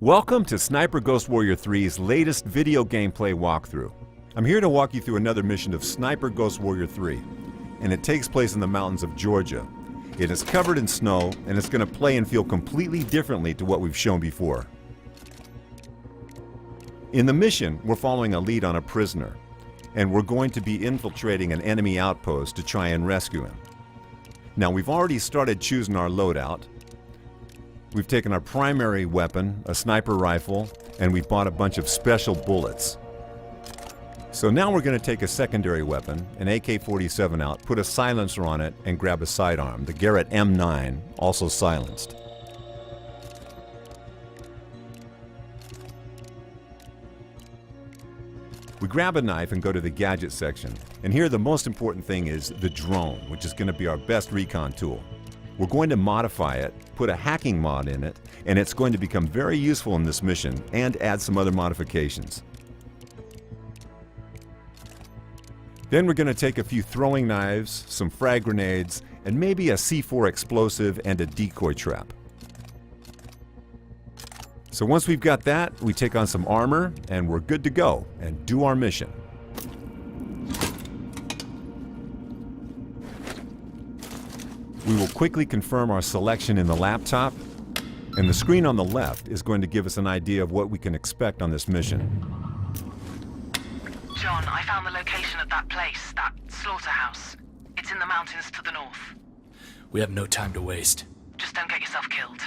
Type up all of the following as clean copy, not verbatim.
Welcome to Sniper Ghost Warrior 3's latest video gameplay walkthrough. I'm here to walk you through another mission of Sniper Ghost Warrior 3, and it takes place in the mountains of Georgia. It is covered in snow, and it's going to play and feel completely differently to what we've shown before. In the mission, we're following a lead on a prisoner, and we're going to be infiltrating an enemy outpost to try and rescue him. Now, we've already started choosing our loadout. We've taken our primary weapon, a sniper rifle, and we've bought a bunch of special bullets. So now we're going to take a secondary weapon, an AK-47 out, put a silencer on it, and grab a sidearm, the Garrett M9, also silenced. We grab a knife and go to the gadget section. And here the most important thing is the drone, which is going to be our best recon tool. We're going to modify it, put a hacking mod in it, and it's going to become very useful in this mission and add some other modifications. Then we're going to take a few throwing knives, some frag grenades, and maybe a C4 explosive and a decoy trap. So once we've got that, we take on some armor and we're good to go and do our mission. We will quickly confirm our selection in the laptop, and the screen on the left is going to give us an idea of what we can expect on this mission. John, I found the location of that place, that slaughterhouse. It's in the mountains to the north. We have no time to waste. Just don't get yourself killed.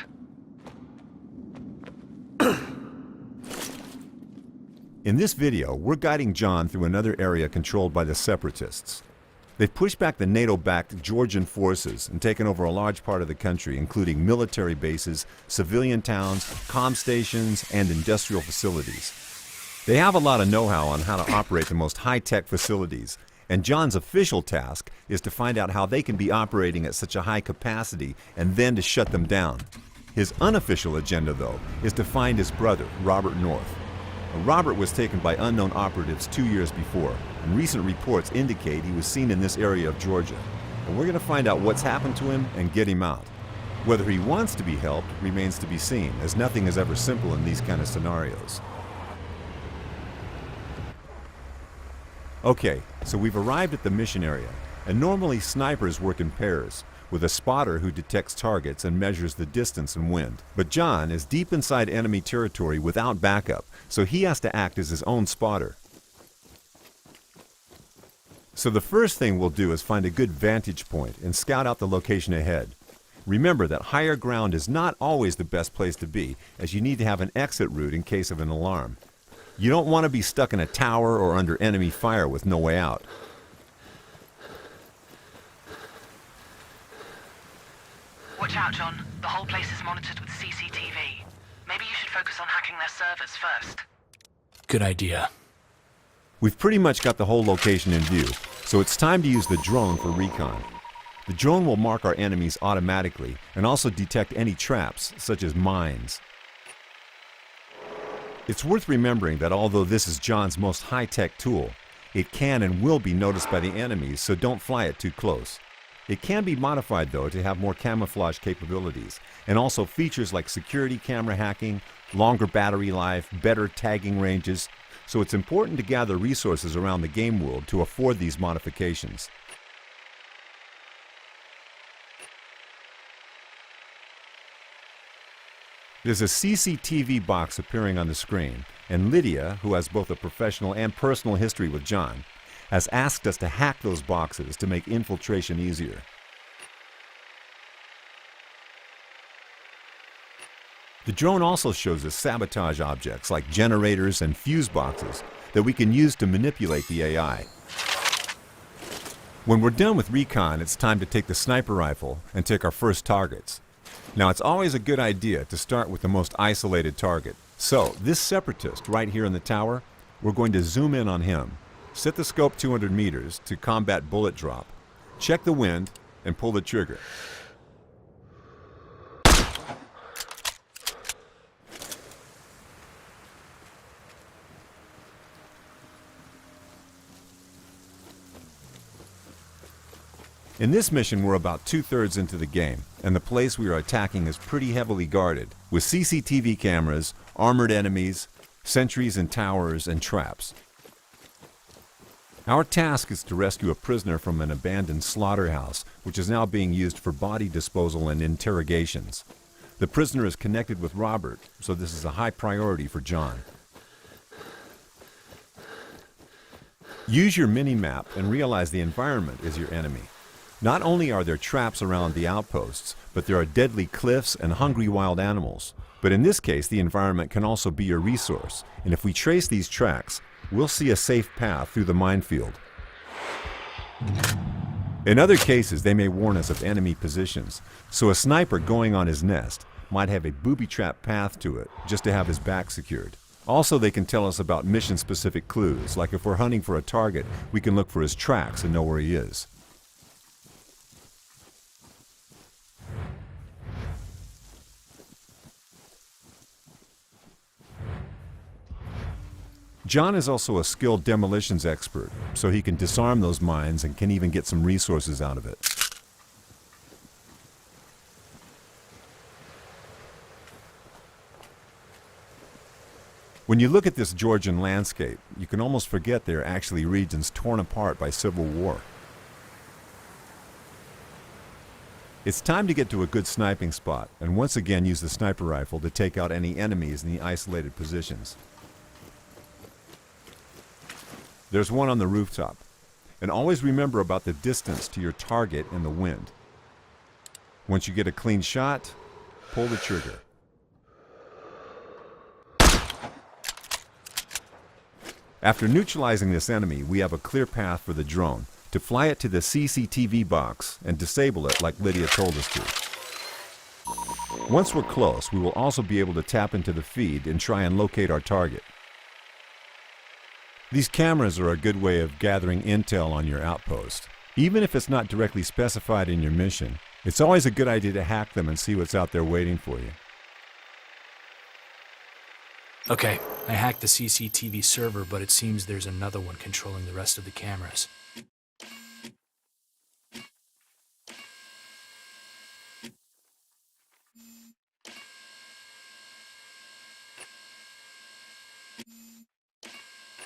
In this video, we're guiding John through another area controlled by the Separatists. They've pushed back the NATO-backed Georgian forces and taken over a large part of the country, including military bases, civilian towns, comm stations, and industrial facilities. They have a lot of know-how on how to operate the most high-tech facilities, and John's official task is to find out how they can be operating at such a high capacity and then to shut them down. His unofficial agenda, though, is to find his brother, Robert North. Robert was taken by unknown operatives 2 years before, and recent reports indicate he was seen in this area of Georgia. And we're going to find out what's happened to him and get him out. Whether he wants to be helped remains to be seen, as nothing is ever simple in these kind of scenarios. Okay, so we've arrived at the mission area, and normally snipers work in pairs, with a spotter who detects targets and measures the distance and wind. But John is deep inside enemy territory without backup, so he has to act as his own spotter. So the first thing we'll do is find a good vantage point and scout out the location ahead. Remember that higher ground is not always the best place to be, as you need to have an exit route in case of an alarm. You don't want to be stuck in a tower or under enemy fire with no way out. Watch out, John. The whole place is monitored with CCTV. Maybe you should focus on hacking their servers first. Good idea. We've pretty much got the whole location in view, so it's time to use the drone for recon. The drone will mark our enemies automatically and also detect any traps, such as mines. It's worth remembering that although this is John's most high-tech tool, it can and will be noticed by the enemies, so don't fly it too close. It can be modified, though, to have more camouflage capabilities, and also features like security camera hacking, longer battery life, better tagging ranges, so it's important to gather resources around the game world to afford these modifications. There's a CCTV box appearing on the screen, and Lydia, who has both a professional and personal history with John, has asked us to hack those boxes to make infiltration easier. The drone also shows us sabotage objects like generators and fuse boxes that we can use to manipulate the AI. When we're done with recon, it's time to take the sniper rifle and take our first targets. Now, it's always a good idea to start with the most isolated target. So, this separatist right here in the tower, we're going to zoom in on him. Set the scope 200 meters to combat bullet drop. Check the wind and pull the trigger. In this mission, we're about 2/3 into the game, and the place we are attacking is pretty heavily guarded, with CCTV cameras, armored enemies, sentries and towers, and traps. Our task is to rescue a prisoner from an abandoned slaughterhouse, which is now being used for body disposal and interrogations. The prisoner is connected with Robert, so this is a high priority for John. Use your mini-map and realize the environment is your enemy. Not only are there traps around the outposts, but there are deadly cliffs and hungry wild animals. But in this case, the environment can also be your resource, and if we trace these tracks, we'll see a safe path through the minefield. In other cases, they may warn us of enemy positions, so a sniper going on his nest might have a booby-trap path to it just to have his back secured. Also, they can tell us about mission-specific clues, like if we're hunting for a target, we can look for his tracks and know where he is. John is also a skilled demolitions expert, so he can disarm those mines and can even get some resources out of it. When you look at this Georgian landscape, you can almost forget they are actually regions torn apart by civil war. It's time to get to a good sniping spot and once again use the sniper rifle to take out any enemies in the isolated positions. There's one on the rooftop. And always remember about the distance to your target in the wind. Once you get a clean shot, pull the trigger. After neutralizing this enemy, we have a clear path for the drone to fly it to the CCTV box and disable it like Lydia told us to. Once we're close, we will also be able to tap into the feed and try and locate our target. These cameras are a good way of gathering intel on your outpost. Even if it's not directly specified in your mission, it's always a good idea to hack them and see what's out there waiting for you. Okay, I hacked the CCTV server, but it seems there's another one controlling the rest of the cameras.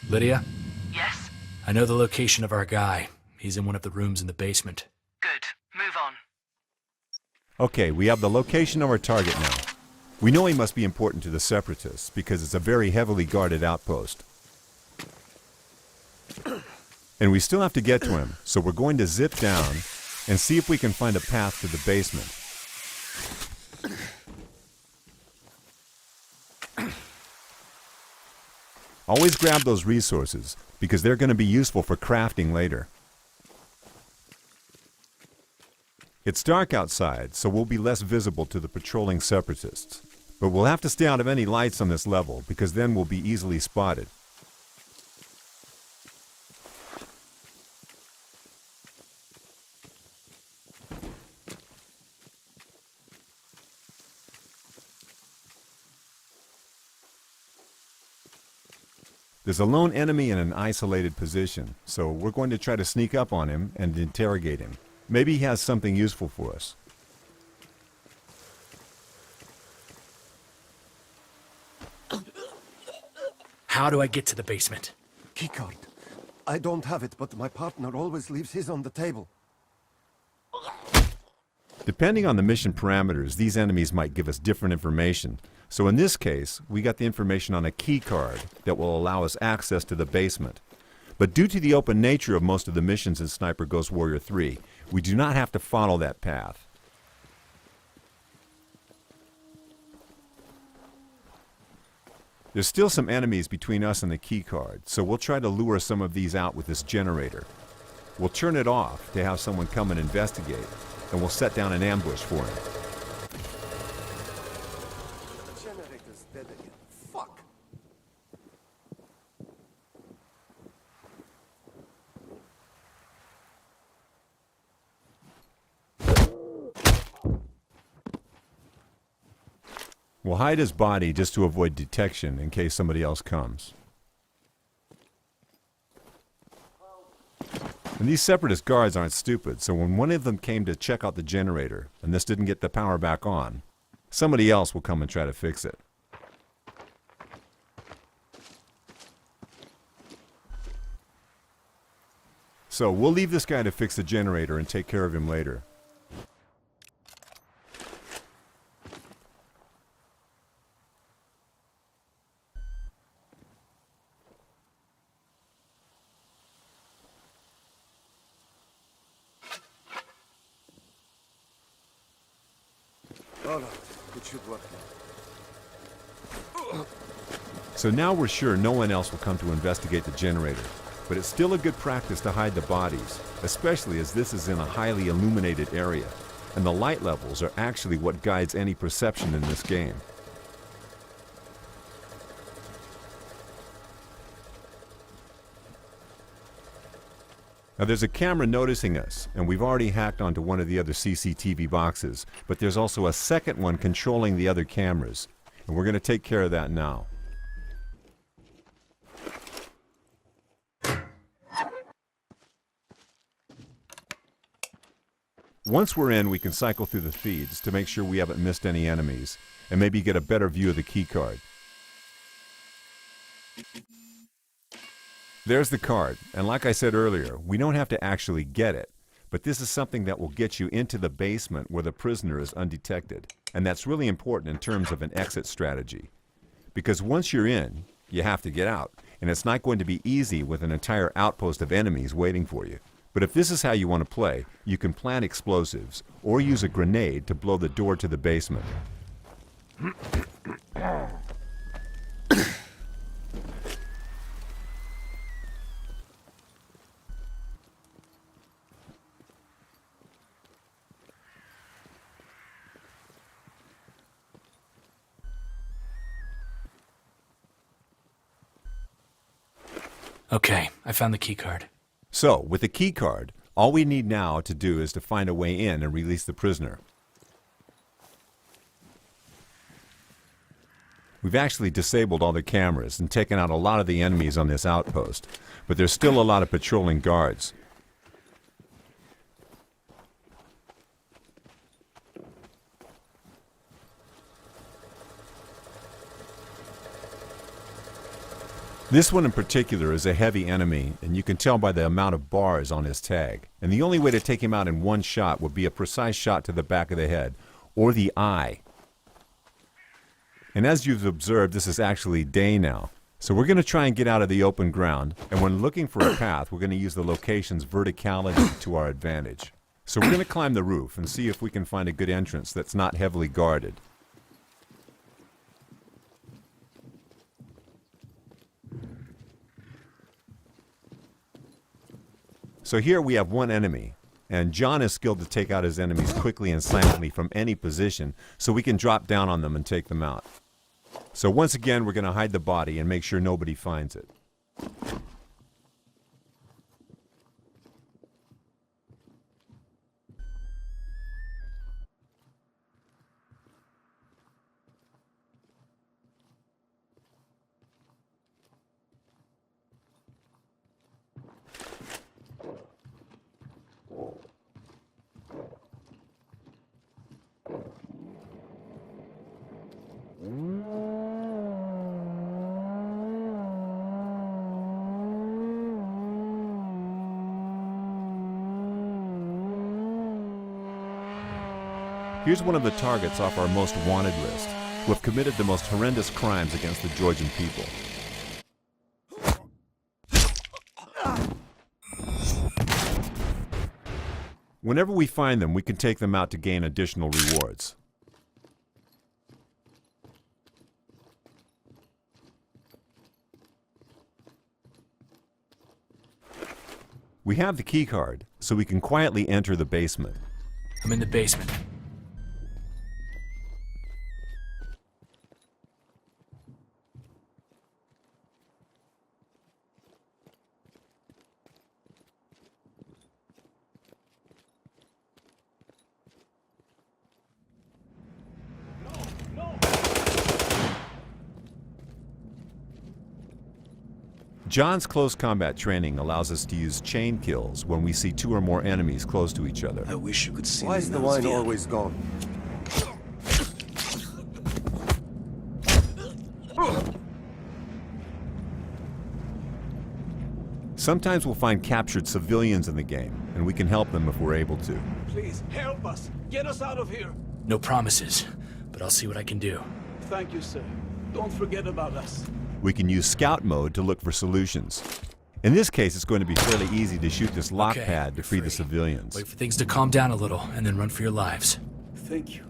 Lydia? Yes? I know the location of our guy. He's in one of the rooms in the basement. Good. Move on. Okay, we have the location of our target now. We know he must be important to the Separatists because it's a very heavily guarded outpost. And we still have to get to him, so we're going to zip down and see if we can find a path to the basement. Always grab those resources, because they're going to be useful for crafting later. It's dark outside, so we'll be less visible to the patrolling Separatists. But we'll have to stay out of any lights on this level, because then we'll be easily spotted. There's a lone enemy in an isolated position, so we're going to try to sneak up on him and interrogate him. Maybe he has something useful for us. How do I get to the basement? Keycard. I don't have it, but my partner always leaves his on the table. Depending on the mission parameters, these enemies might give us different information. So in this case, we got the information on a key card that will allow us access to the basement. But due to the open nature of most of the missions in Sniper Ghost Warrior 3, we do not have to follow that path. There's still some enemies between us and the key card, so we'll try to lure some of these out with this generator. We'll turn it off to have someone come and investigate, and we'll set down an ambush for him. Generator's dead again. Fuck. We'll hide his body just to avoid detection in case somebody else comes. And these Separatist guards aren't stupid, so when one of them came to check out the generator, and this didn't get the power back on, somebody else will come and try to fix it. So we'll leave this guy to fix the generator and take care of him later. All right, it should work now. So now we're sure no one else will come to investigate the generator, but it's still a good practice to hide the bodies, especially as this is in a highly illuminated area, and the light levels are actually what guides any perception in this game. Now there's a camera noticing us, and we've already hacked onto one of the other CCTV boxes, but there's also a second one controlling the other cameras, and we're going to take care of that now. Once we're in, we can cycle through the feeds to make sure we haven't missed any enemies, and maybe get a better view of the keycard. There's the card, and like I said earlier, we don't have to actually get it, but this is something that will get you into the basement where the prisoner is undetected, and that's really important in terms of an exit strategy. Because once you're in, you have to get out, and it's not going to be easy with an entire outpost of enemies waiting for you. But if this is how you want to play, you can plant explosives, or use a grenade to blow the door to the basement. Okay, I found the keycard. So, with the key card, all we need now to do is to find a way in and release the prisoner. We've actually disabled all the cameras and taken out a lot of the enemies on this outpost, but there's still a lot of patrolling guards. This one in particular is a heavy enemy, and you can tell by the amount of bars on his tag. And the only way to take him out in one shot would be a precise shot to the back of the head, or the eye. And as you've observed, this is actually day now. So we're going to try and get out of the open ground, and when looking for a path, we're going to use the location's verticality to our advantage. So we're going to climb the roof and see if we can find a good entrance that's not heavily guarded. So here we have one enemy, and John is skilled to take out his enemies quickly and silently from any position, so we can drop down on them and take them out. So once again, we're going to hide the body and make sure nobody finds it. Here's one of the targets off our most wanted list, who have committed the most horrendous crimes against the Georgian people. Whenever we find them, we can take them out to gain additional rewards. We have the key card, so we can quietly enter the basement. I'm in the basement. John's close combat training allows us to use chain kills when we see two or more enemies close to each other. I wish you could see Why is the wine always gone? Sometimes we'll find captured civilians in the game, and we can help them if we're able to. Please, help us. Get us out of here. No promises, but I'll see what I can do. Thank you, sir. Don't forget about us. We can use scout mode to look for solutions. In this case, it's going to be fairly easy to shoot this lock Okay, pad to you're free the free. civilians. Wait for things to calm down a little, and then run for your lives. Thank you.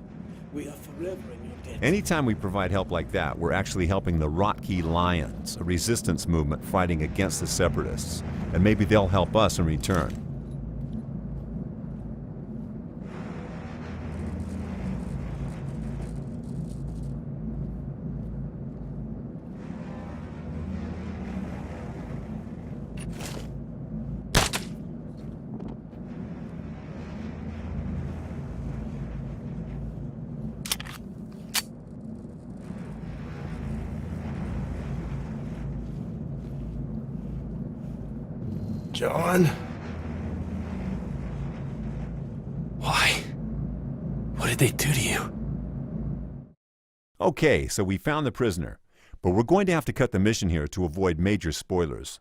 We are forever in your debt. Anytime we provide help like that, we're actually helping the Rotkey Lions, a resistance movement fighting against the Separatists. And maybe they'll help us in return. John? Why? What did they do to you? Okay, so we found the prisoner, but we're going to have to cut the mission here to avoid major spoilers.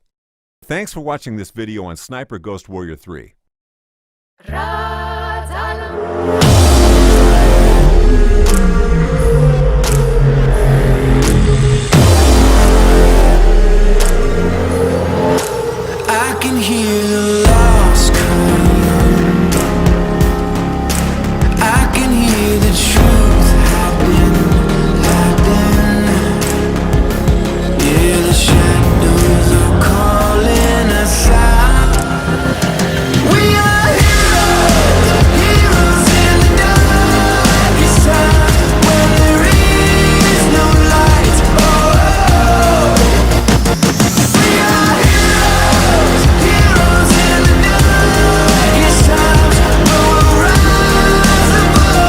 Thanks for watching this video on Sniper Ghost Warrior 3. I can hear the lost call. I can hear the truth hiding. Yeah, the shadows are calling us out. We are heroes, heroes in the darkest time, when there is no light. Oh, we are heroes, heroes in the darkest times, we'll rise above.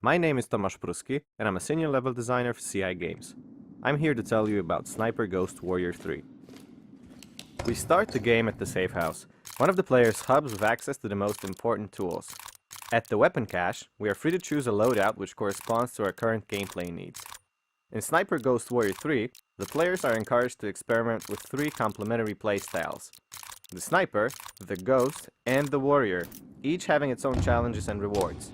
My name is Tomasz Pruski, and I'm a senior level designer for CI Games. I'm here to tell you about Sniper Ghost Warrior 3. We start the game at the safe house, one of the player's hubs with access to the most important tools. At the weapon cache, we are free to choose a loadout which corresponds to our current gameplay needs. In Sniper Ghost Warrior 3, the players are encouraged to experiment with 3 complementary playstyles: the Sniper, the Ghost, and the Warrior, each having its own challenges and rewards.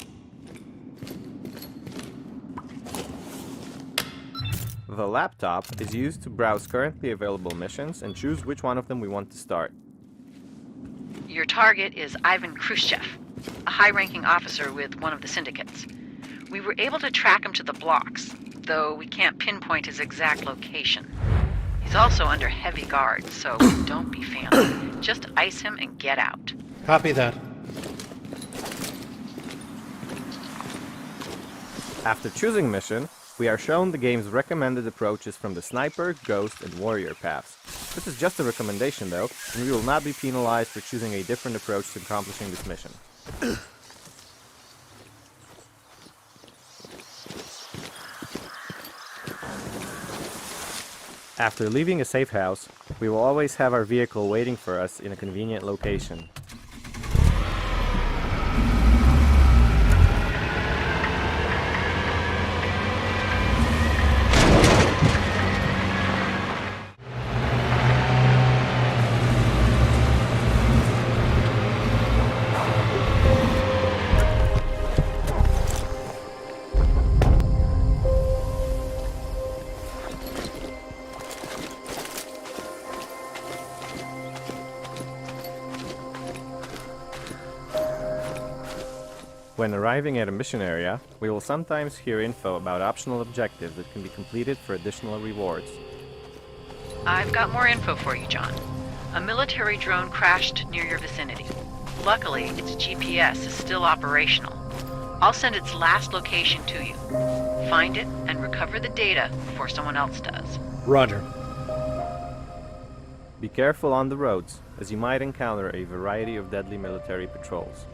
The laptop is used to browse currently available missions and choose which one of them we want to start. Your target is Ivan Khrushchev, a high-ranking officer with one of the syndicates. We were able to track him to the blocks, though we can't pinpoint his exact location. He's also under heavy guard, so don't be fancy. Just ice him and get out. Copy that. After choosing mission, we are shown the game's recommended approaches from the Sniper, Ghost, and Warrior paths. This is just a recommendation though, and we will not be penalized for choosing a different approach to accomplishing this mission. After leaving a safe house, we will always have our vehicle waiting for us in a convenient location. When arriving at a mission area, we will sometimes hear info about optional objectives that can be completed for additional rewards. I've got more info for you, John. A military drone crashed near your vicinity. Luckily, its GPS is still operational. I'll send its last location to you. Find it and recover the data before someone else does. Roger. Be careful on the roads, as you might encounter a variety of deadly military patrols.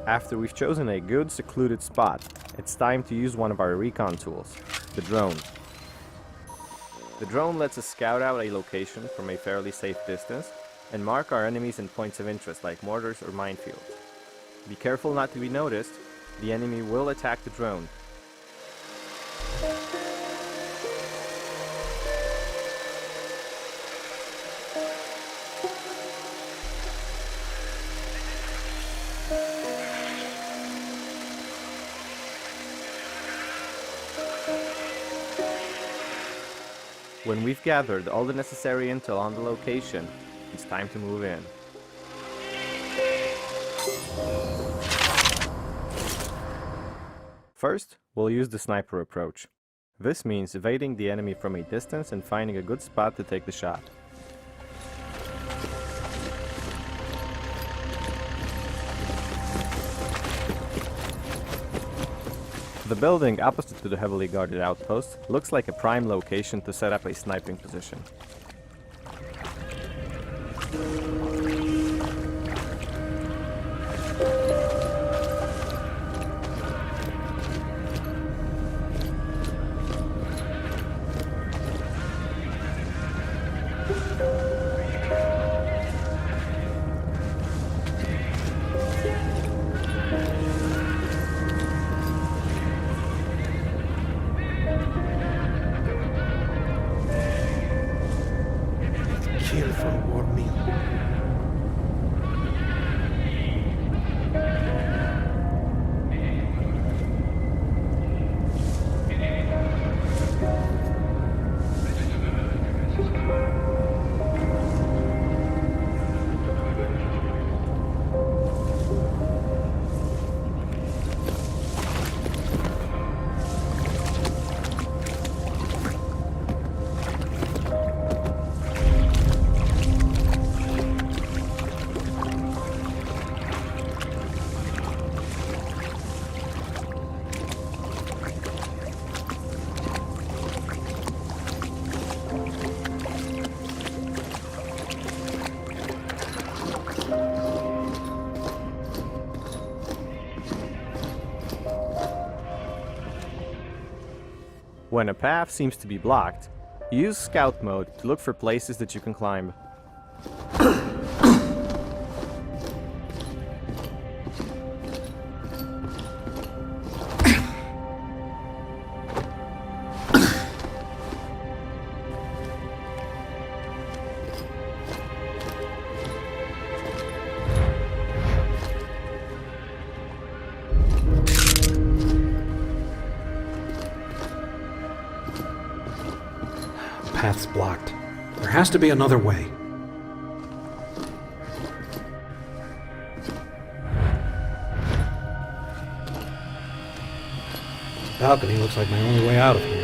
After we've chosen a good secluded spot, it's time to use one of our recon tools, the drone. The drone lets us scout out a location from a fairly safe distance and mark our enemies and points of interest like mortars or minefields. Be careful not to be noticed, the enemy will attack the drone. When we've gathered all the necessary intel on the location, it's time to move in. First, we'll use the sniper approach. This means evading the enemy from a distance and finding a good spot to take the shot. The building opposite to the heavily guarded outpost looks like a prime location to set up a sniping position. Kill for a warm meal. When a path seems to be blocked, use scout mode to look for places that you can climb. Path's blocked. There has to be another way. Balcony looks like my only way out of here.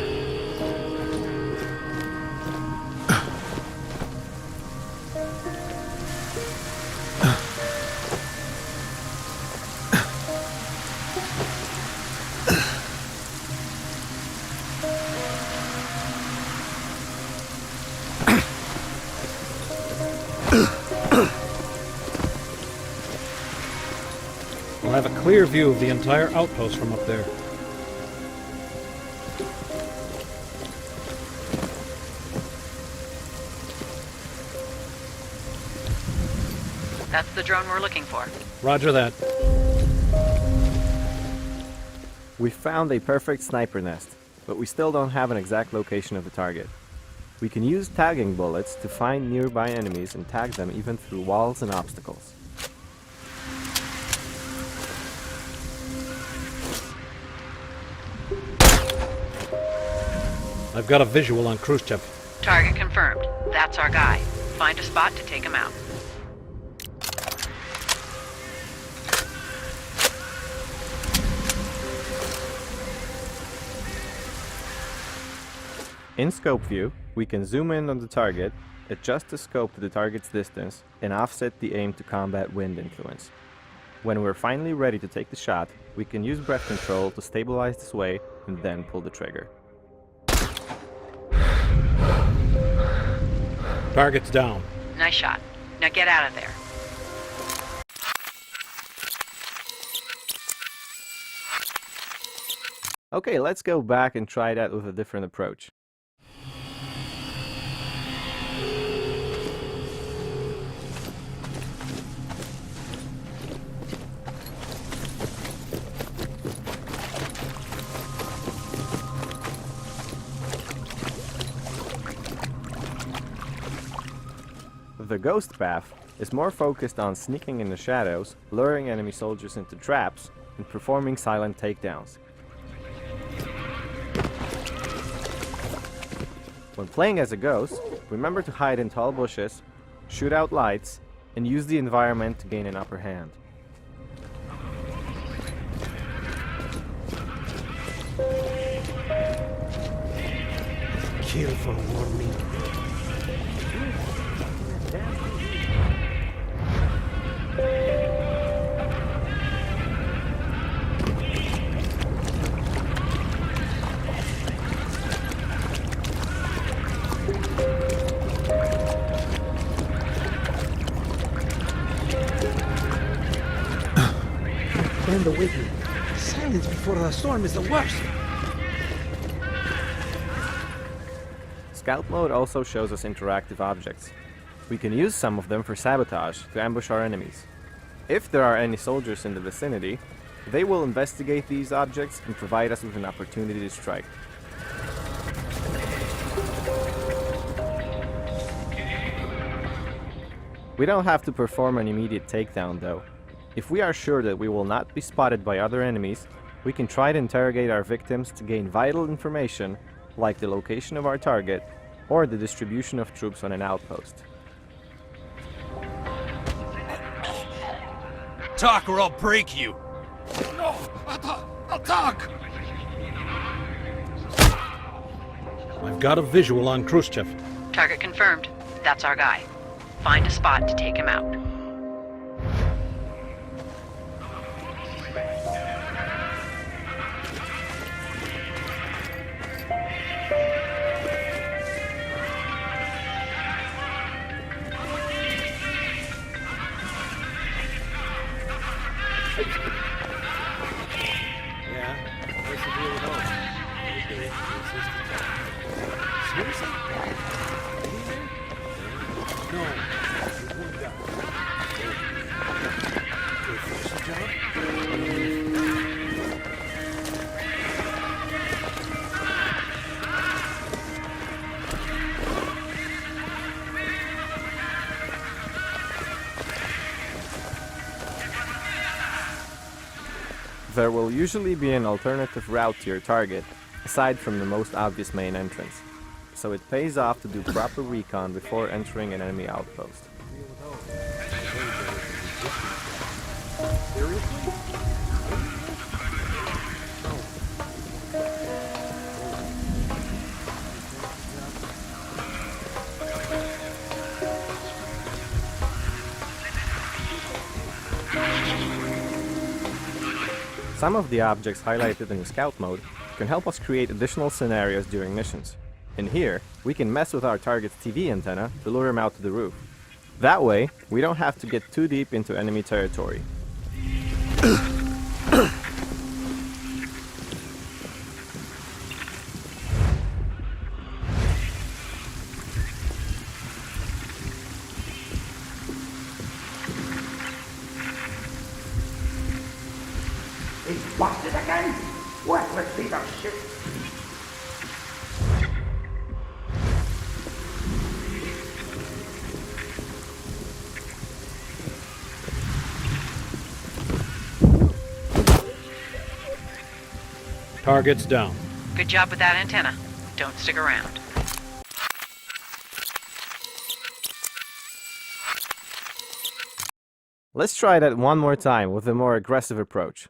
I'll have a clear view of the entire outpost from up there. That's the drone we're looking for. Roger that. We found a perfect sniper nest, but we still don't have an exact location of the target. We can use tagging bullets to find nearby enemies and tag them even through walls and obstacles. I've got a visual on Khrushchev. Target confirmed. That's our guy. Find a spot to take him out. In scope view, we can zoom in on the target, adjust the scope to the target's distance, and offset the aim to combat wind influence. When we're finally ready to take the shot, we can use breath control to stabilize the sway and then pull the trigger. Target's down. Nice shot. Now get out of there. Okay, let's go back and try that with a different approach. The ghost path is more focused on sneaking in the shadows, luring enemy soldiers into traps, and performing silent takedowns. When playing as a ghost, remember to hide in tall bushes, shoot out lights, and use the environment to gain an upper hand. Kill for warning. Stand away from me. Silence before the storm is the worst. Scout mode also shows us interactive objects. We can use some of them for sabotage to ambush our enemies. If there are any soldiers in the vicinity, they will investigate these objects and provide us with an opportunity to strike. We don't have to perform an immediate takedown though. If we are sure that we will not be spotted by other enemies, we can try to interrogate our victims to gain vital information like the location of our target or the distribution of troops on an outpost. Talk or I'll break you! No! I'll talk! I've got a visual on Khrushchev. Target confirmed. That's our guy. Find a spot to take him out. Yeah, what's the deal with those? Seriously? No. There will usually be an alternative route to your target, aside from the most obvious main entrance, so it pays off to do proper recon before entering an enemy outpost. Some of the objects highlighted in the scout mode can help us create additional scenarios during missions. In here, we can mess with our target's TV antenna to lure him out to the roof. That way, we don't have to get too deep into enemy territory. It's busted again! Worthless piece of shit! Target's down. Good job with that antenna. Don't stick around. Let's try that one more time with a more aggressive approach.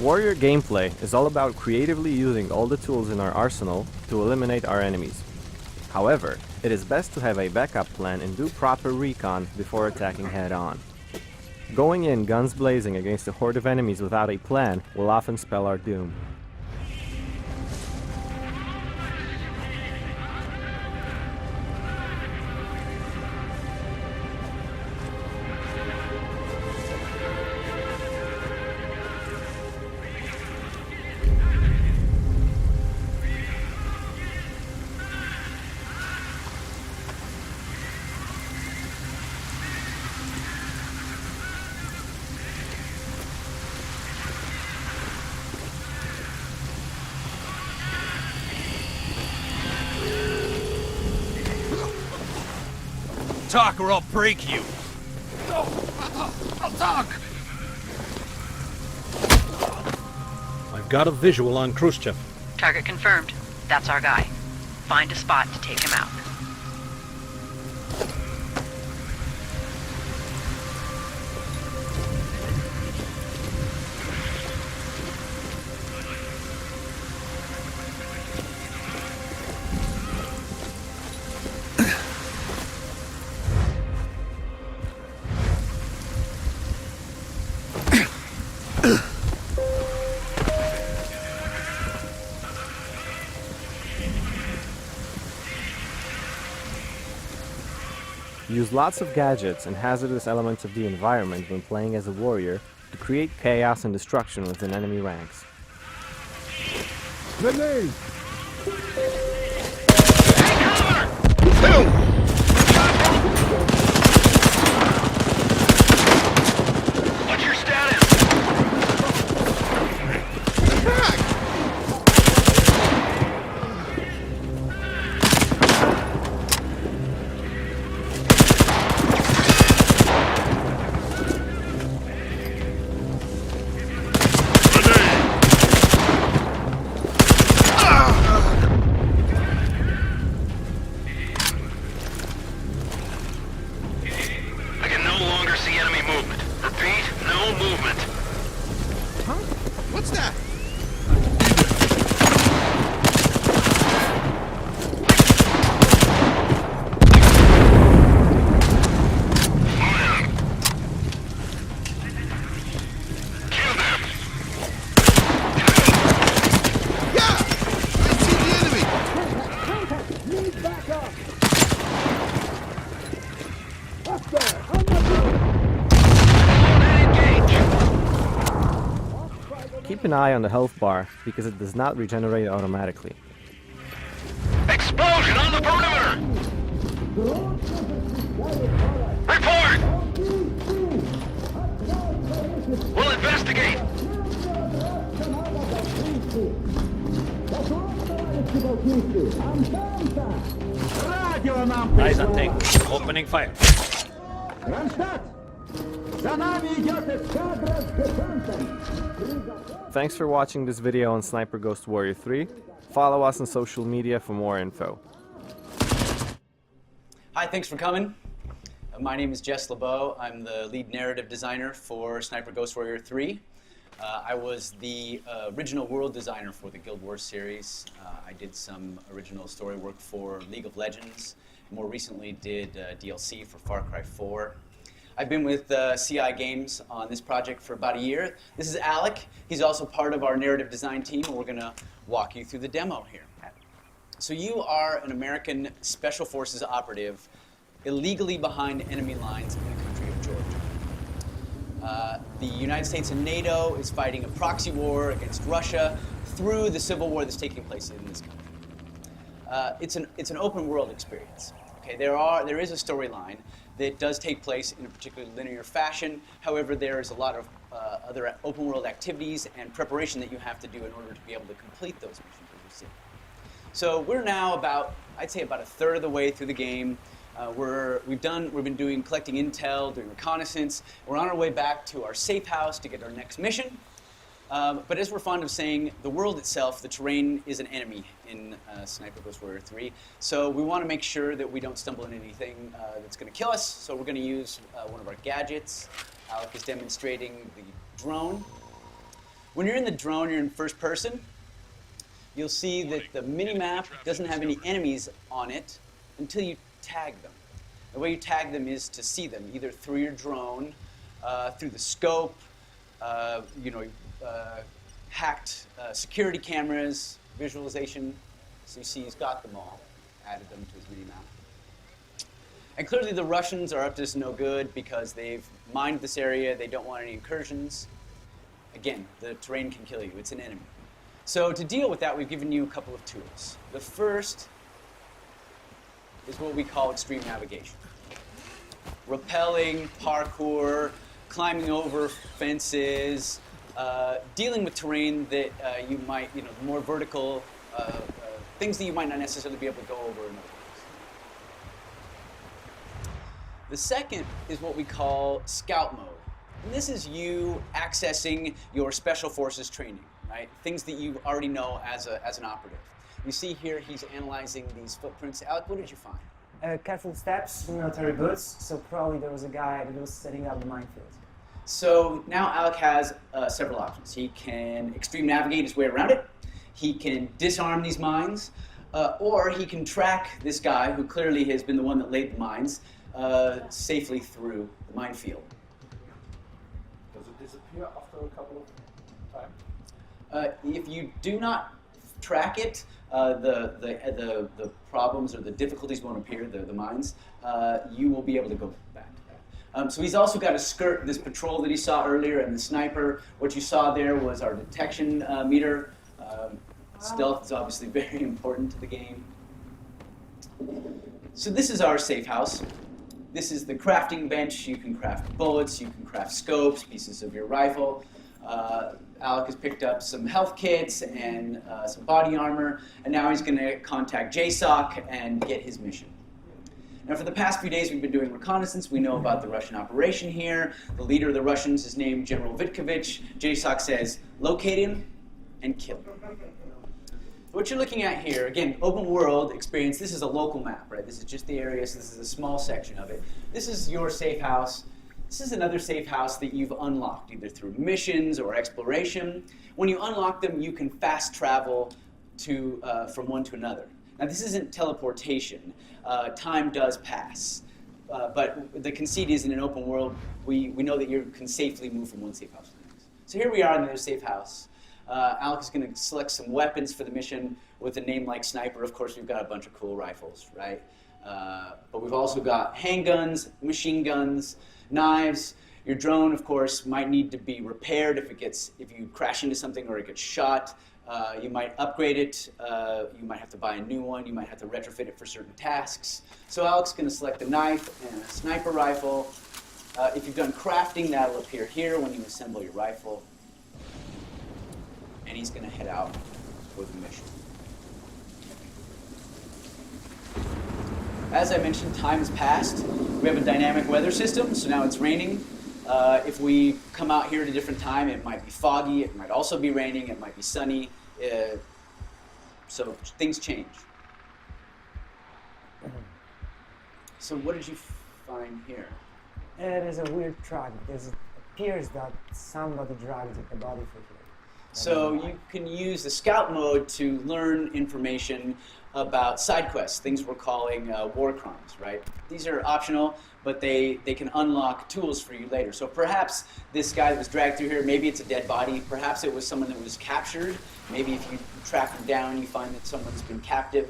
Warrior gameplay is all about creatively using all the tools in our arsenal to eliminate our enemies. However, it is best to have a backup plan and do proper recon before attacking head-on. Going in guns blazing against a horde of enemies without a plan will often spell our doom. Talk or I'll break you! I'll talk! I've got a visual on Khrushchev. Target confirmed. That's our guy. Find a spot to take him out. Use lots of gadgets and hazardous elements of the environment when playing as a warrior to create chaos and destruction within enemy ranks. Grenade! What's your status? I can no longer see enemy movement. Repeat, no movement. Huh? What's that? Kill them! Yeah! I see the enemy! Need backup! Keep an eye on the health bar because it does not regenerate automatically. Explosion on the perimeter! Report! We'll investigate! Eyes on tank. Opening fire. Thanks for watching this video on Sniper Ghost Warrior 3. Follow us on social media for more info. Hi, thanks for coming. My name is Jess LeBeau. I'm the lead narrative designer for Sniper Ghost Warrior 3. I was the original world designer for the Guild Wars series. I did some original story work for League of Legends. More recently did DLC for Far Cry 4. I've been with CI Games on this project for about a year. This is Alec. He's also part of our narrative design team, and we're going to walk you through the demo here. So you are an American Special Forces operative illegally behind enemy lines in the country of Georgia. The United States and NATO is fighting a proxy war against Russia through the civil war that's taking place in this country. It's an open world experience. Okay, there is a storyline that does take place in a particularly linear fashion. However, there is a lot of other open world activities and preparation that you have to do in order to be able to complete those missions that you see. So we're now I'd say about a third of the way through the game. We've been collecting intel, doing reconnaissance. We're on our way back to our safe house to get our next mission. But as we're fond of saying, the world itself, the terrain, is an enemy in Sniper Ghost Warrior 3. So we want to make sure that we don't stumble into anything that's going to kill us. So we're going to use one of our gadgets. Alec is demonstrating the drone. When you're in the drone, you're in first person. You'll see that the mini-map doesn't have any enemies on it until you tag them. The way you tag them is to see them, either through your drone, through the scope, hacked security cameras, visualization. So you see he's got them all, added them to his mini-map. And clearly the Russians are up to this no good because they've mined this area, they don't want any incursions. Again, the terrain can kill you, it's an enemy. So to deal with that, we've given you a couple of tools. The first is what we call extreme navigation. Rappelling, parkour, climbing over fences, dealing with terrain that you might, more vertical, things that you might not necessarily be able to go over in other ways. The second is what we call scout mode. And this is you accessing your special forces training, right? Things that you already know as an operative. You see here he's analyzing these footprints. Alec, what did you find? Careful steps, military boots, so probably there was a guy that was setting up the minefield. So now Alec has several options. He can extreme navigate his way around it, he can disarm these mines, or he can track this guy, who clearly has been the one that laid the mines, safely through the minefield. Does it disappear after a couple of times? If you do not track it, the problems or the difficulties won't appear, the mines. You will be able to go back to that. So he's also got to skirt this patrol that he saw earlier and the sniper. What you saw there was our detection meter. Stealth is obviously very important to the game. So this is our safe house. This is the crafting bench. You can craft bullets, you can craft scopes, pieces of your rifle. Alec has picked up some health kits and some body armor, and now he's going to contact JSOC and get his mission. Now, for the past few days, we've been doing reconnaissance. We know about the Russian operation here. The leader of the Russians is named General Vitkovich. JSOC says, locate him and kill him. What you're looking at here, again, open world experience. This is a local map, right? This is just the area, so this is a small section of it. This is your safe house. This is another safe house that you've unlocked, either through missions or exploration. When you unlock them, you can fast travel from one to another. Now, this isn't teleportation. Time does pass. But the conceit is, in an open world, we know that you can safely move from one safe house to the next. So here we are in another safe house. Alec is going to select some weapons for the mission with a name like Sniper. Of course, we've got a bunch of cool rifles, right? But we've also got handguns, machine guns, knives. Your drone, of course, might need to be repaired if you crash into something or it gets shot. You might upgrade it. You might have to buy a new one. You might have to retrofit it for certain tasks. So Alec's going to select a knife and a sniper rifle. If you've done crafting, that'll appear here when you assemble your rifle. And he's going to head out for the mission. As I mentioned, time has passed. We have a dynamic weather system, so now it's raining. If we come out here at a different time, it might be foggy, it might also be raining, it might be sunny. So things change. So what did you find here? There's a weird track. It appears that somebody dragged the body for here. So you can use the scout mode to learn information about side quests, things we're calling war crimes, right? These are optional, but they can unlock tools for you later. So perhaps this guy that was dragged through here, maybe it's a dead body, perhaps it was someone that was captured. Maybe if you track them down, you find that someone's been captive,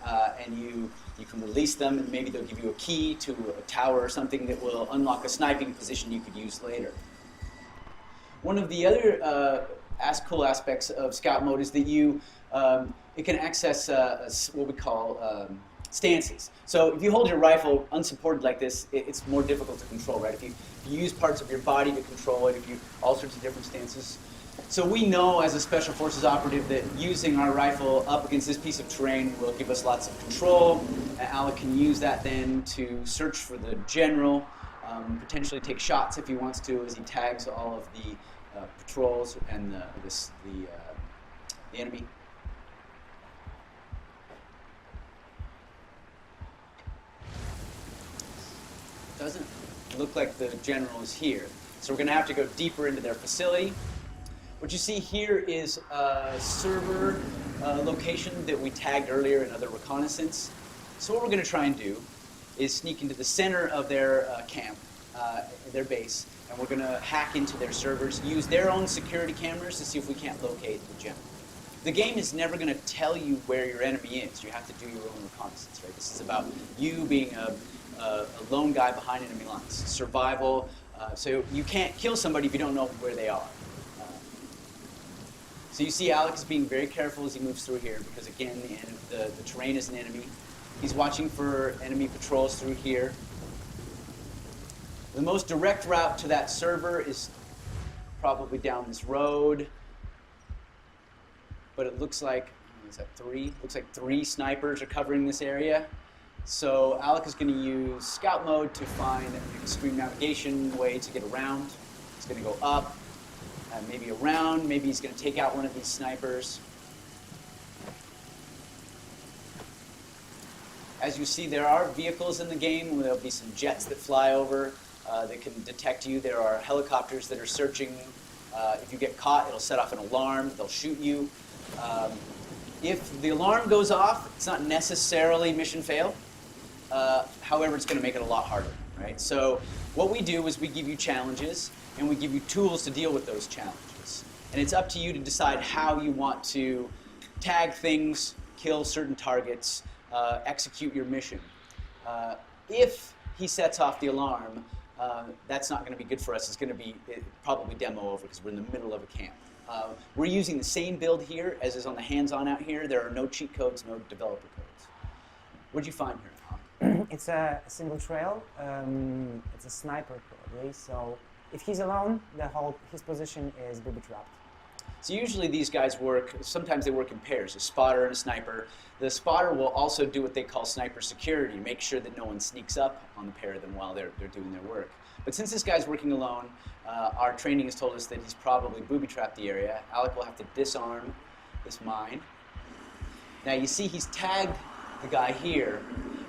and you can release them, and maybe they'll give you a key to a tower or something that will unlock a sniping position you could use later. One of the other cool aspects of scout mode is that it can access what we call stances. So if you hold your rifle unsupported like this, it's more difficult to control, right? If you use parts of your body to control it, if you all sorts of different stances. So we know as a Special Forces operative that using our rifle up against this piece of terrain will give us lots of control. Alec can use that then to search for the general, potentially take shots if he wants to as he tags all of the patrols and the enemy. Doesn't look like the general is here. So we're going to have to go deeper into their facility. What you see here is a server location that we tagged earlier in other reconnaissance. So what we're going to try and do is sneak into the center of their camp, their base, and we're going to hack into their servers, use their own security cameras to see if we can't locate the gem. The game is never going to tell you where your enemy is. You have to do your own reconnaissance, right? This is about you being a lone guy behind enemy lines. Survival, so you can't kill somebody if you don't know where they are. So you see Alex is being very careful as he moves through here because, again, the terrain is an enemy. He's watching for enemy patrols through here. The most direct route to that server is probably down this road. But it looks like, is that 3? Looks like 3 snipers are covering this area. So Alec is going to use scout mode to find an extreme navigation way to get around. He's going to go up, maybe around, maybe he's going to take out one of these snipers. As you see, there are vehicles in the game. There'll be some jets that fly over that can detect you. There are helicopters that are searching. If you get caught, it'll set off an alarm. They'll shoot you. If the alarm goes off, it's not necessarily mission fail. However, it's going to make it a lot harder, right? So what we do is we give you challenges, and we give you tools to deal with those challenges. And it's up to you to decide how you want to tag things, kill certain targets, execute your mission. If he sets off the alarm, that's not going to be good for us. It's going to be probably demo over because we're in the middle of a camp. We're using the same build here as is on the hands-on out here. There are no cheat codes, no developer codes. What'd you find here? It's a single trail. It's a sniper probably. So if he's alone, his position is booby-trapped. So usually these guys work, sometimes they work in pairs, a spotter and a sniper. The spotter will also do what they call sniper security, make sure that no one sneaks up on the pair of them while they're doing their work. But since this guy's working alone, our training has told us that he's probably booby-trapped the area. Alec will have to disarm this mine. Now you see he's tagged the guy here,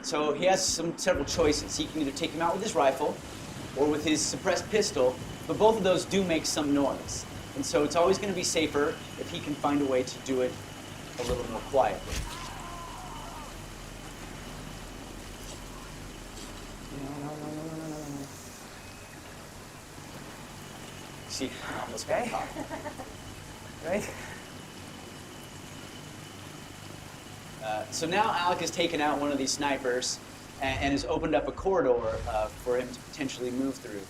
so he has several choices. He can either take him out with his rifle or with his suppressed pistol, but both of those do make some noise. And so it's always going to be safer if he can find a way to do it a little more quietly. No. See, I almost got caught. Right? So now Alec has taken out one of these snipers and has opened up a corridor for him to potentially move through.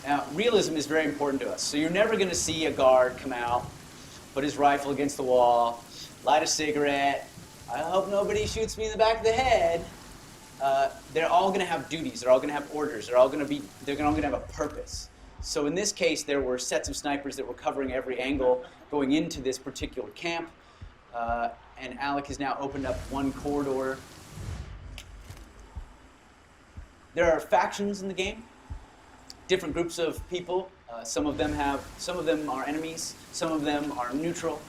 Now, realism is very important to us. So you're never going to see a guard come out, put his rifle against the wall, light a cigarette. I hope nobody shoots me in the back of the head. They're all going to have duties. They're all going to have orders. They're all going to have a purpose. So in this case, there were sets of snipers that were covering every angle going into this particular camp. And Alec has now opened up one corridor. There are factions in the game. Different groups of people. Some of them are enemies. Some of them are neutral.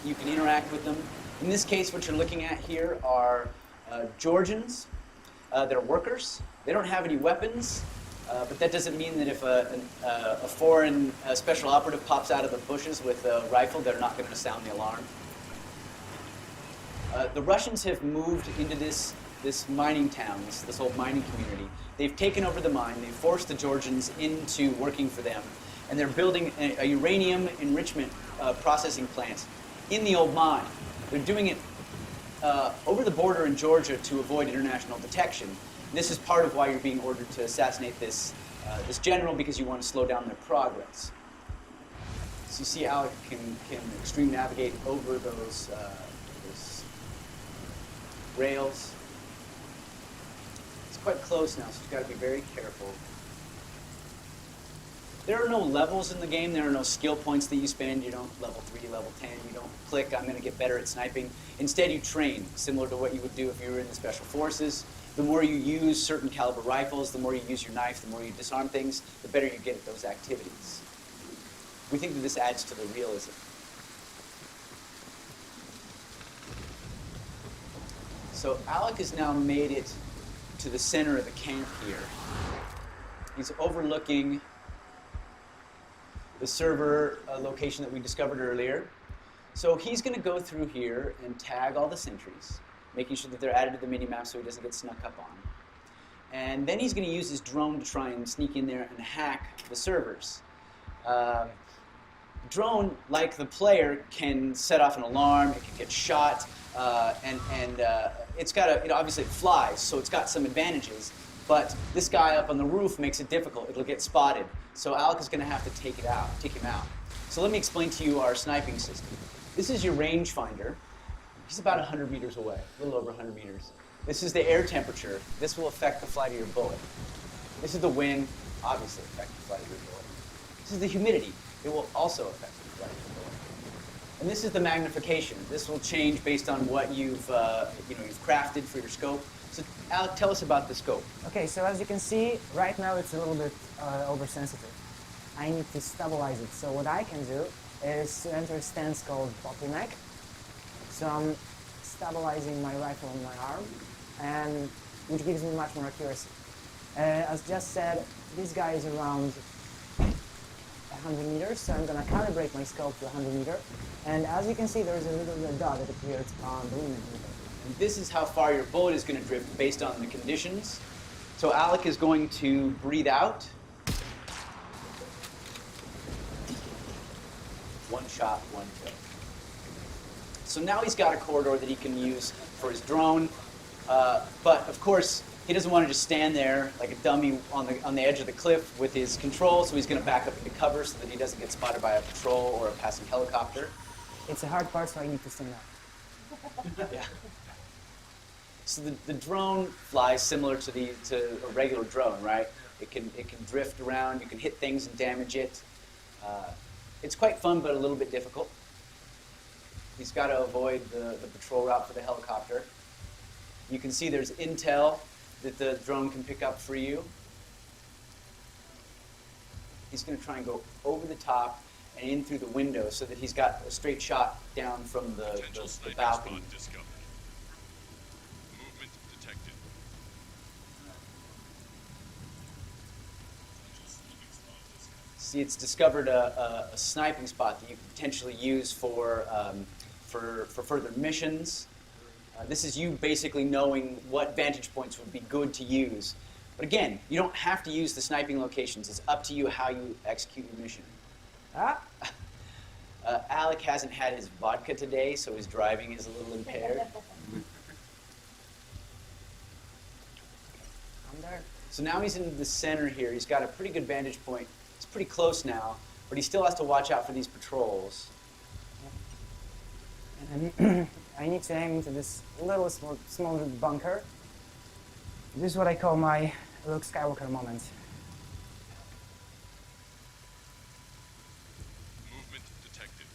You can interact with them. In this case, what you're looking at here are Georgians. They're workers. They don't have any weapons, but that doesn't mean that if a foreign special operative pops out of the bushes with a rifle, they're not going to sound the alarm. The Russians have moved into this mining town, this whole mining community. They've taken over the mine, they've forced the Georgians into working for them, and they're building a uranium enrichment processing plant in the old mine. They're doing it over the border in Georgia to avoid international detection. And this is part of why you're being ordered to assassinate this general, because you want to slow down their progress. So you see Alec can extreme navigate over those rails. It's quite close now, so you've got to be very careful. There are no levels in the game. There are no skill points that you spend. You don't level 3, level 10. You don't click, I'm going to get better at sniping. Instead, you train, similar to what you would do if you were in the Special Forces. The more you use certain caliber rifles, the more you use your knife, the more you disarm things, the better you get at those activities. We think that this adds to the realism. So Alec has now made it to the center of the camp here. He's overlooking the server location that we discovered earlier. So he's going to go through here and tag all the sentries, making sure that they're added to the mini-map so he doesn't get snuck up on. And then he's going to use his drone to try and sneak in there and hack the servers. Drone, like the player, can set off an alarm, it can get shot, and it's got a, obviously it flies, so it's got some advantages, but this guy up on the roof makes it difficult. It'll get spotted. So Alec is going to have to take him out. So let me explain to you our sniping system. This is your rangefinder. He's about 100 meters away, a little over 100 meters. This is the air temperature. This will affect the flight of your bullet. This is the wind, obviously affect the flight of your bullet. This is the humidity. It will also affect the flight of your bullet. And this is the magnification. This will change based on what you've crafted for your scope. So Alec, tell us about the scope. Okay, so as you can see, right now it's a little bit oversensitive. I need to stabilize it. So what I can do is to enter a stance called bottleneck. So I'm stabilizing my rifle on my arm, and which gives me much more accuracy. As just said, this guy is around 100 meters, so I'm going to calibrate my scope to 100 meters. And as you can see, there is a little red dot that appears on the lumen. And this is how far your bullet is going to drift based on the conditions. So Alec is going to breathe out. One shot, one kill. So now he's got a corridor that he can use for his drone, but of course he doesn't want to just stand there like a dummy on the edge of the cliff with his control, so he's going to back up into cover so that he doesn't get spotted by a patrol or a passing helicopter. It's a hard part, so I need to stand up. Yeah. So the drone flies similar to a regular drone, right? It can drift around, you can hit things and damage it. It's quite fun, but a little bit difficult. He's got to avoid the patrol route for the helicopter. You can see there's intel that the drone can pick up for you. He's going to try and go over the top and in through the window so that he's got a straight shot down from the balcony. Movement detected. See, it's discovered a sniping spot that you can potentially use for further missions. This is you basically knowing what vantage points would be good to use. But again, you don't have to use the sniping locations. It's up to you how you execute your mission. Alec hasn't had his vodka today, so his driving is a little impaired. I'm there. So now he's in the center here. He's got a pretty good vantage point. It's pretty close now, but he still has to watch out for these patrols. And I need to aim into this little small bunker. This is what I call my Luke Skywalker moment. Movement detected.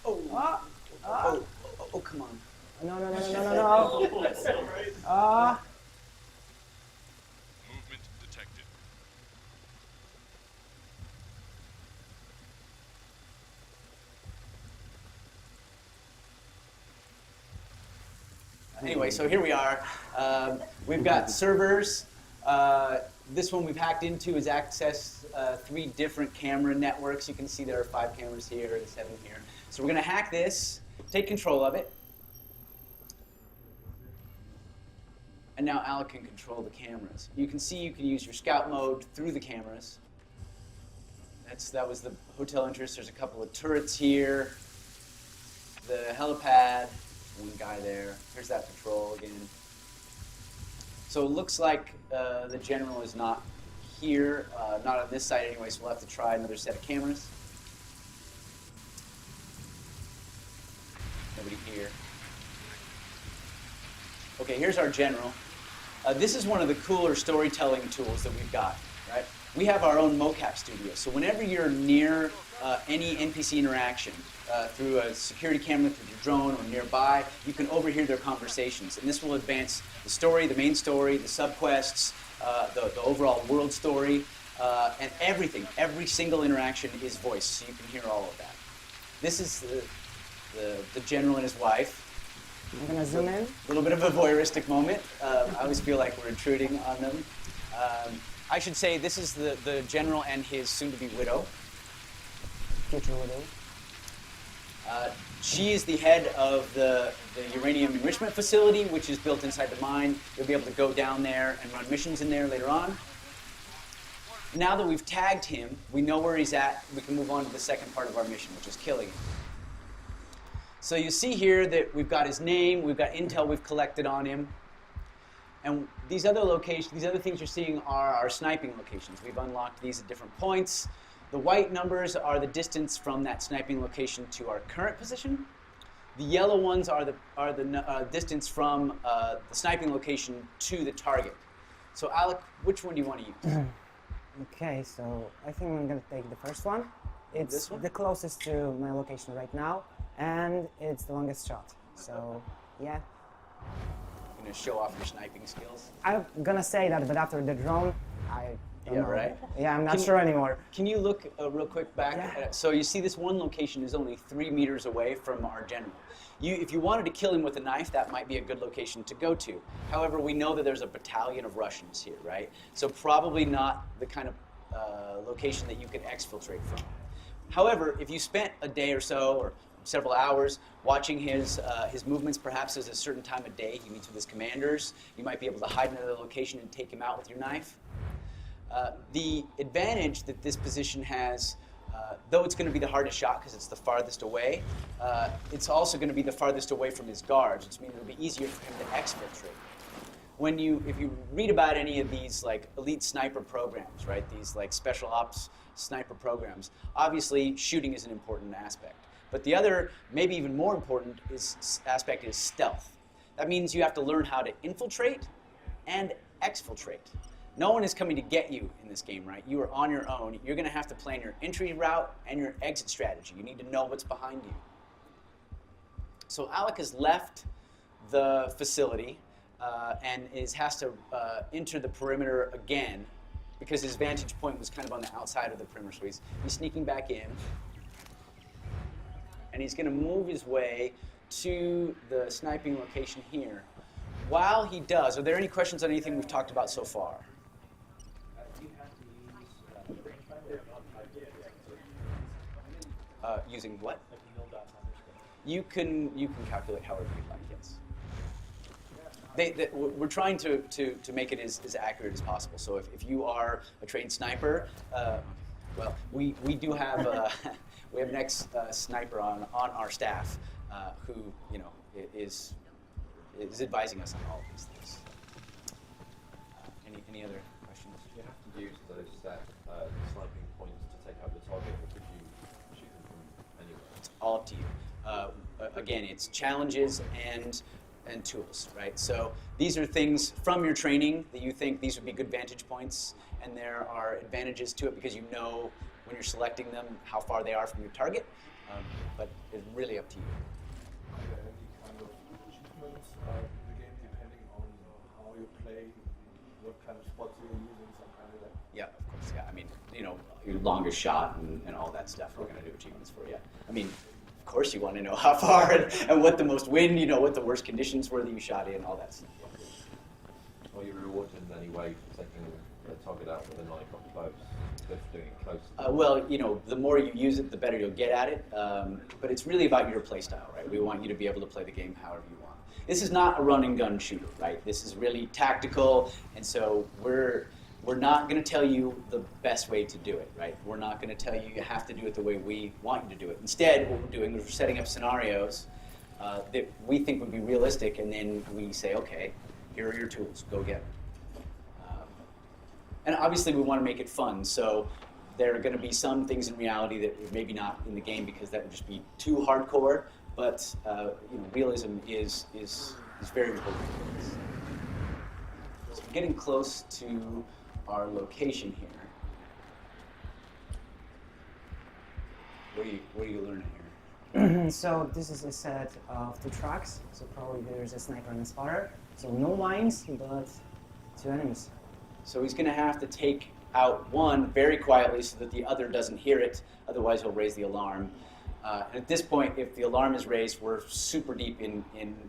Oh, come on. No. That's all right. Movement detected. Anyway, so here we are. We've got servers. This one we've hacked into is access 3 different camera networks. You can see there are 5 cameras here and 7 here. So we're going to hack this, take control of it. And now Alec can control the cameras. You can see you can use your scout mode through the cameras. That was the hotel entrance. There's a couple of turrets here. The helipad. One guy there. Here's that patrol again. So it looks like the general is not here, not on this side anyway, so we'll have to try another set of cameras. Nobody here. Okay, here's our general. This is one of the cooler storytelling tools that we've got, right? We have our own mocap studio, so whenever you're near any NPC interaction, through a security camera, through your drone, or nearby, you can overhear their conversations. And this will advance the story, the main story, the subquests, the overall world story, and everything. Every single interaction is voiced, so you can hear all of that. This is the general and his wife. I'm going to zoom in. A little bit of a voyeuristic moment. I always feel like we're intruding on them. I should say this is the general and his soon-to-be widow. Future widow. She is the head of the uranium enrichment facility, which is built inside the mine. You'll be able to go down there and run missions in there later on. Now that we've tagged him, we know where he's at, we can move on to the second part of our mission, which is killing him. So you see here that we've got his name, we've got intel we've collected on him. And these other locations, these other things you're seeing are our sniping locations. We've unlocked these at different points. The white numbers are the distance from that sniping location to our current position. The yellow ones are the distance from the sniping location to the target. So Alec, which one do you want to use? Okay, so I think I'm going to take the first one. It's This one? the closest to my location right now, and it's the longest shot. So, yeah. You're going to show off your sniping skills? I'm going to say that, but after the drone, I don't know. Right? Yeah, I'm not sure anymore. Can you look real quick back? Yeah. So you see this one location is only 3 meters away from our general. If you wanted to kill him with a knife, that might be a good location to go to. However, we know that there's a battalion of Russians here, right? So probably not the kind of location that you can exfiltrate from. However, if you spent a day or so, or several hours, watching his movements, perhaps there's a certain time of day he meets with his commanders, you might be able to hide in another location and take him out with your knife. The advantage that this position has, though it's going to be the hardest shot because it's the farthest away, it's also going to be the farthest away from his guards, which means it'll be easier for him to exfiltrate. If you read about any of these like elite sniper programs, right? These like special ops sniper programs, obviously shooting is an important aspect. But the other, maybe even more important, aspect is stealth. That means you have to learn how to infiltrate and exfiltrate. No one is coming to get you in this game, right? You are on your own. You're going to have to plan your entry route and your exit strategy. You need to know what's behind you. So Alec has left the facility and has to enter the perimeter again because his vantage point was kind of on the outside of the perimeter. So he's sneaking back in. And he's going to move his way to the sniping location here. While he does, are there any questions on anything we've talked about so far? Using what? You can calculate however you'd like, yes. We're trying to make it as accurate as possible. So if you are a trained sniper, well, we do have we have an ex-sniper on our staff who is advising us on all of these things. Any other questions? Do you have to use those sniping points to take out the target, or could you shoot them from anywhere? It's all up to you. Again, it's challenges and tools, right? So these are things from your training that you think these would be good vantage points, and there are advantages to it because you know when you're selecting them how far they are from your target, but it's really up to you. Are there any kind of achievements in the game depending on how you play, what kind of spots you're using, some kind of that? Yeah, of course, yeah. I mean, your longest shot and all that stuff we're going to do achievements for, yeah. I mean, of course you want to know how far and what the most wind, what the worst conditions were that you shot in, all that stuff. Are you rewarded in any way for taking the target out with a knife up close, for doing it close? Well, the more you use it, the better you'll get at it. But it's really about your play style, right? We want you to be able to play the game however you want. This is not a run and gun shooter, right? This is really tactical, and so we're not going to tell you the best way to do it, right? We're not going to tell you have to do it the way we want you to do it. Instead, what we're doing is we're setting up scenarios that we think would be realistic, and then we say, okay, here are your tools, go get them. And obviously we want to make it fun, so there are going to be some things in reality that are maybe not in the game because that would just be too hardcore, but realism is very important. So we're getting close to our location here. What are you learning here? So this is a set of 2 tracks, so probably there's a sniper and a spotter. So no mines, but 2 enemies. So he's going to have to take out one very quietly so that the other doesn't hear it, otherwise he'll raise the alarm. And at this point, if the alarm is raised, we're super deep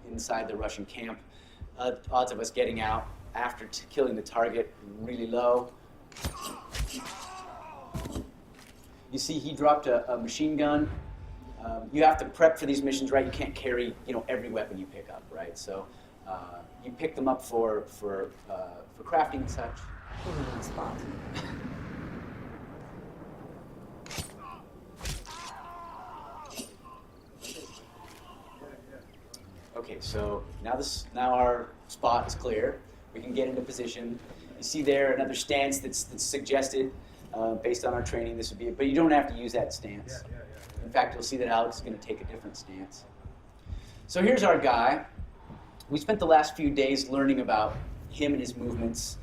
inside the Russian camp. Odds of us getting out after killing the target really low. You see he dropped a machine gun. You have to prep for these missions, right? You can't carry, every weapon you pick up, right? So you pick them up for crafting and such. Spot. Okay, so now our spot is clear. We can get into position. You see there another stance that's suggested based on our training. This would be, but you don't have to use that stance. In fact, you'll see that Alex is going to take a different stance. So here's our guy. We spent the last few days learning about him and his movements.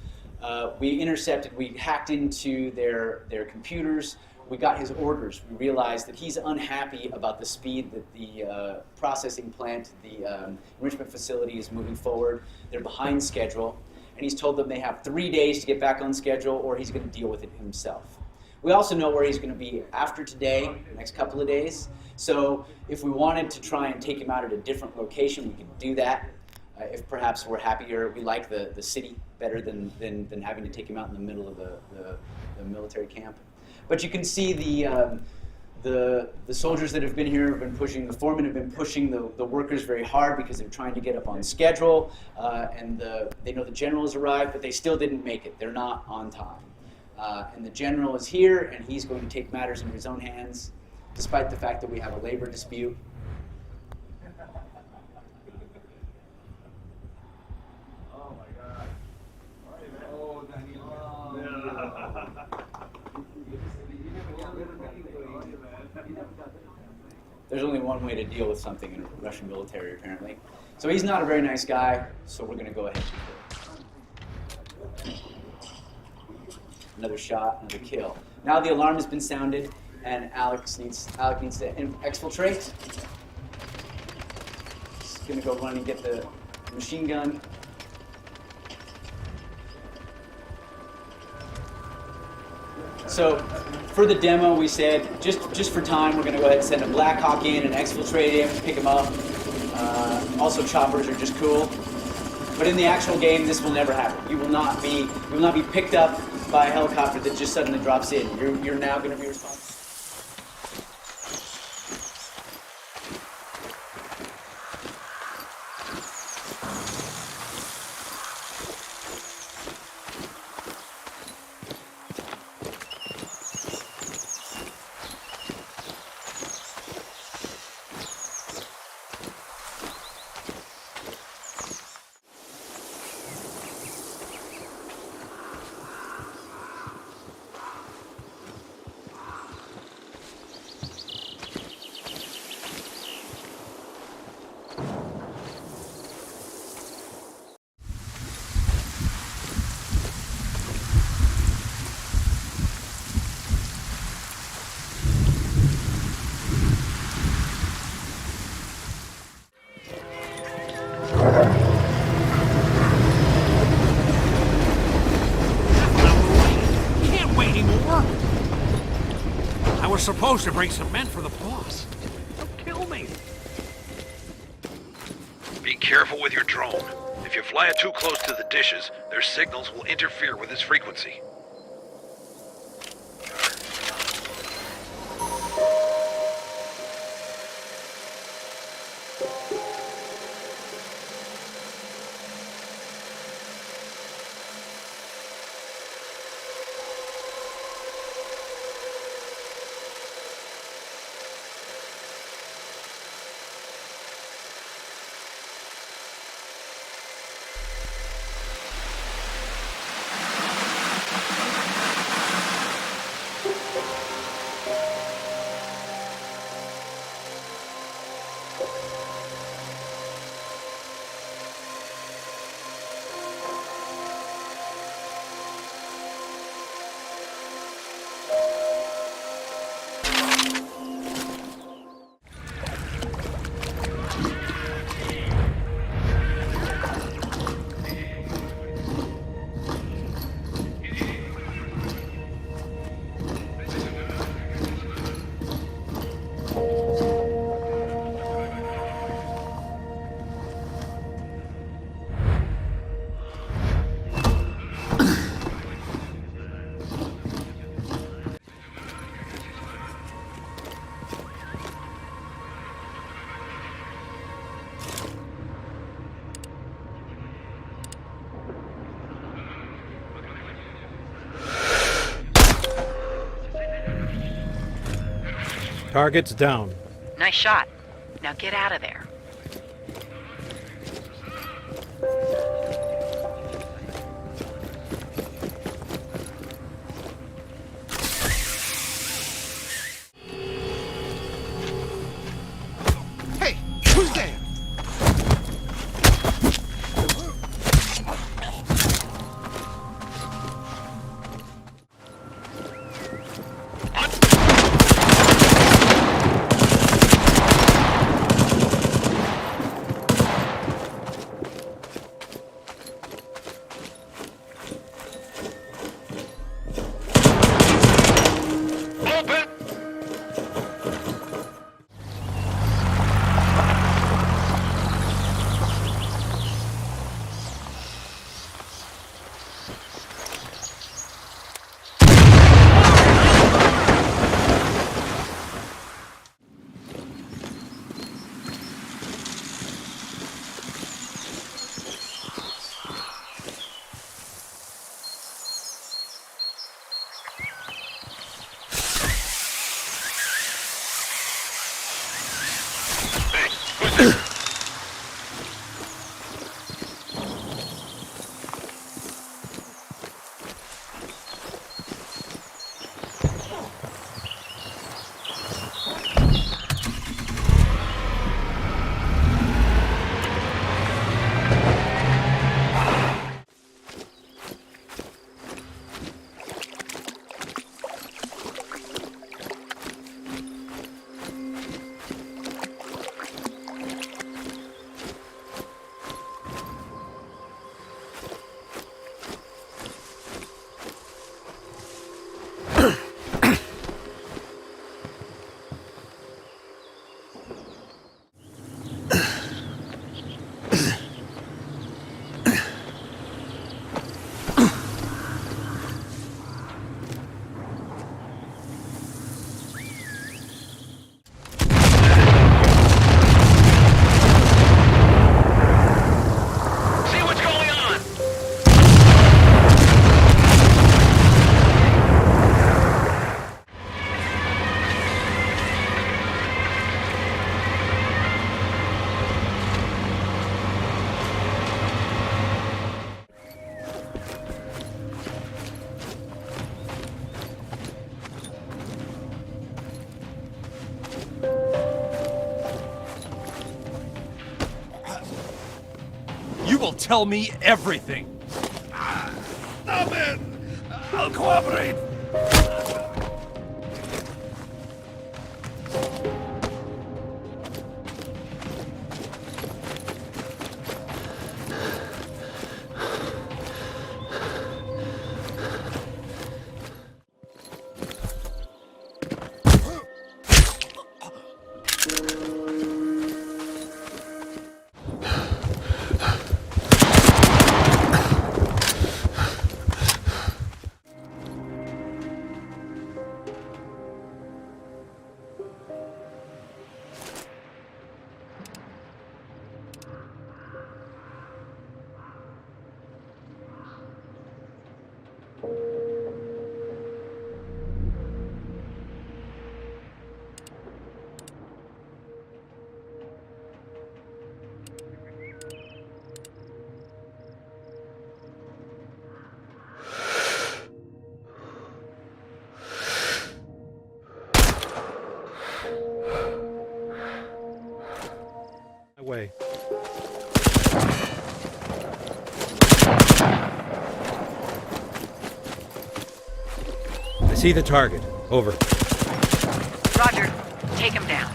We hacked into their computers. We got his orders. We realized that he's unhappy about the speed that the processing plant, the enrichment facility is moving forward. They're behind schedule. And he's told them they have 3 days to get back on schedule or he's going to deal with it himself. We also know where he's going to be after today, the next couple of days. So if we wanted to try and take him out at a different location, we could do that. If perhaps we're happier, we like the city better than having to take him out in the middle of the military camp. But you can see the soldiers that have been here have been pushing, the foremen have been pushing the workers very hard because they're trying to get up on schedule, and they know the general has arrived, but they still didn't make it. They're not on time. And the general is here, and he's going to take matters into his own hands, despite the fact that we have a labor dispute. There's only one way to deal with something in the Russian military, apparently. So he's not a very nice guy, so we're going to go ahead and kill him. Another shot, another kill. Now the alarm has been sounded, and Alec needs to exfiltrate. He's going to go run and get the machine gun. So for the demo, we said, just for time, we're going to go ahead and send a Black Hawk in and exfiltrate him, pick him up. Also, choppers are just cool. But in the actual game, this will never happen. You will not be picked up by a helicopter that just suddenly drops in. You're now going to be responsible. Supposed to bring some men for the boss. Don't kill me. Be careful with your drone. If you fly it too close to the dishes, their signals will interfere with its frequency. Target's down. Nice shot. Now get out of there. Hey, who's there? You will tell me everything. Stop it! I'll cooperate! Way. I see the target. Over. Roger. Take him down.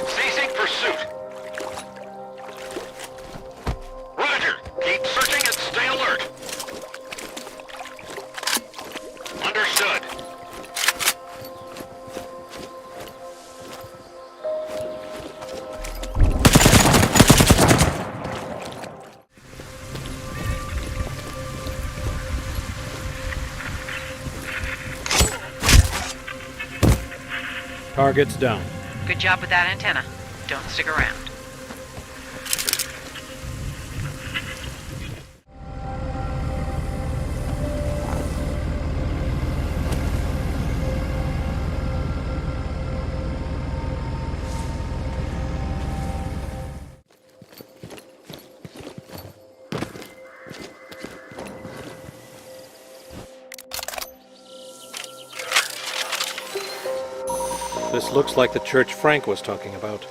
Ceasing pursuit. Roger. Keep searching and stay alert. Understood. Target's down. Good job with that antenna. Don't stick around. This looks like the church Frank was talking about.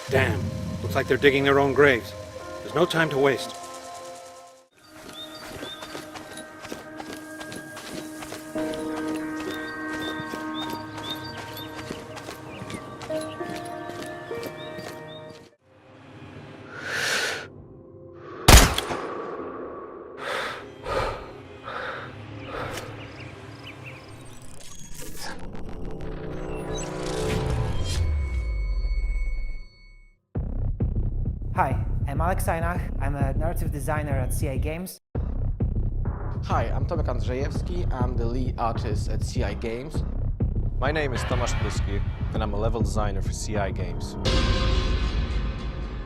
Damn. Looks like they're digging their own graves. There's no time to waste. Hi, I'm Alex Sajnach. I'm a narrative designer at CI Games. Hi, I'm Tomek Andrzejewski. I'm the lead artist at CI Games. My name is Tomasz Pruski, and I'm a level designer for CI Games.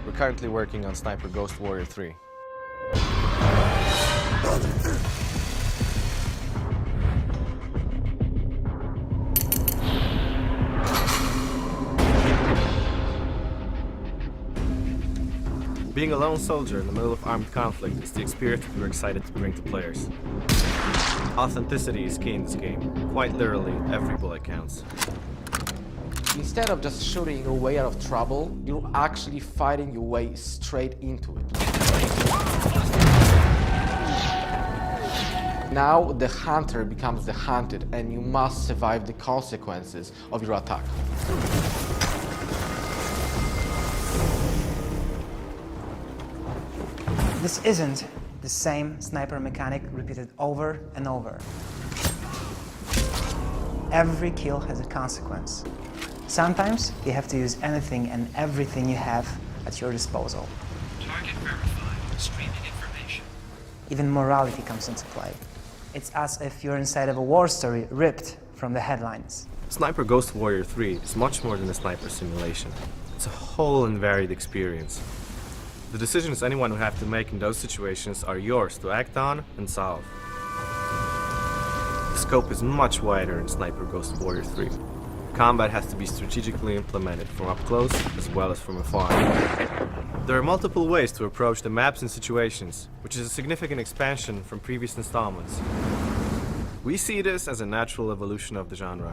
We're currently working on Sniper Ghost Warrior 3. Being a lone soldier in the middle of armed conflict is the experience that we're excited to bring to players. Authenticity is key in this game. Quite literally, every bullet counts. Instead of just shooting your way out of trouble, you're actually fighting your way straight into it. Now the hunter becomes the hunted, and you must survive the consequences of your attack. This isn't the same sniper mechanic repeated over and over. Every kill has a consequence. Sometimes you have to use anything and everything you have at your disposal. Target verified. Streaming information. Even morality comes into play. It's as if you're inside of a war story ripped from the headlines. Sniper Ghost Warrior 3 is much more than a sniper simulation. It's a whole and varied experience. The decisions anyone would have to make in those situations are yours to act on and solve. The scope is much wider in Sniper Ghost Warrior 3. Combat has to be strategically implemented from up close as well as from afar. There are multiple ways to approach the maps and situations, which is a significant expansion from previous installments. We see this as a natural evolution of the genre.